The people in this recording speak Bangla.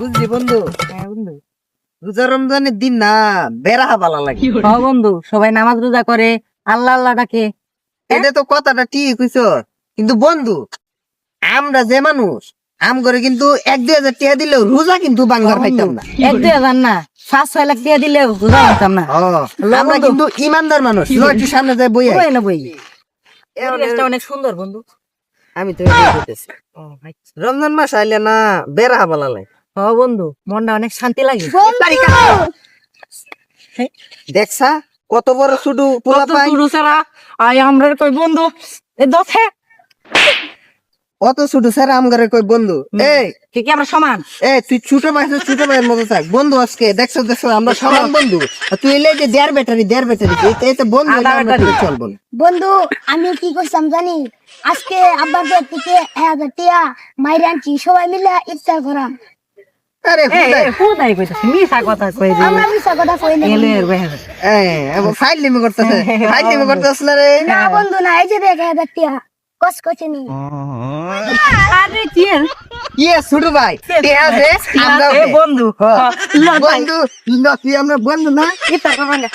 বুঝলি বন্ধু? হ্যাঁ বন্ধু। রোজা রমজানের দিন না বেড়া ভালো লাগে। হ্যাঁ বন্ধু, সবাই নামাজ রোজা করে, আল্লাহ আল্লাহ ডাকে। এটা তো কথাটা ঠিক কইছ, কিন্তু বন্ধু আমরা যে মানুষ আম করে কিন্তু 1-2 হাজার টাকা দিলেও রোজা কিন্তু বাংলার পাইতাম না। 1-2 হাজার না, 5-6 লাখ টাকা দিলেও রোজা হতাম না। আমরা বন্ধু। কিন্তু ইমানদার মানুষ। লো একটু সামনে যায় বই বই না বই। পরিবেশটা অনেক সুন্দর বন্ধু। আমি তো এটাই কইতেছি। রমজান মাস আইলে না বেড়া ভালো লাগে। হ্যাঁ বন্ধু, মনটা অনেক শান্তি লাগে। দেখছা কত বড় শুধু পোলা পাই, শুরু ছাড়া আই আমরা কই বন্ধু এ দছে অত শুধু স্যার আম করে কই বন্ধু। এই কি আমরা সমান? তুই ছোট ভাইয়ের মতো থাক বন্ধু। আজকে দেখছো আমরা সমান বন্ধু। আর তুই এলে যে দেড় ব্যাটারি এতে বন্ধু হইলে আমরা ঠিক চলবো না। বন্ধু আমি কি করছিলাম জানি, আজকে আব্বার বাড়ি থেকে 1000 টিয়া মাইরে আনছি, সবাই মিলে ইফতার করাম। আরে হুদাই কইতাছি মিছা কথা কই রে। আমরা মিশা কথা কই না। এলে এর বাইরে। ফাইল লিমি করতেছে না রে। না বন্ধু না, এই যে দেখ 1000 টিয়া কস কচনি। আরে চিল ইয়ে ছোট ভাই ঠিক আছে আমরা এ বন্ধু বন্ধু তুই আমরা বন্ধু না। ইফতার করবা না।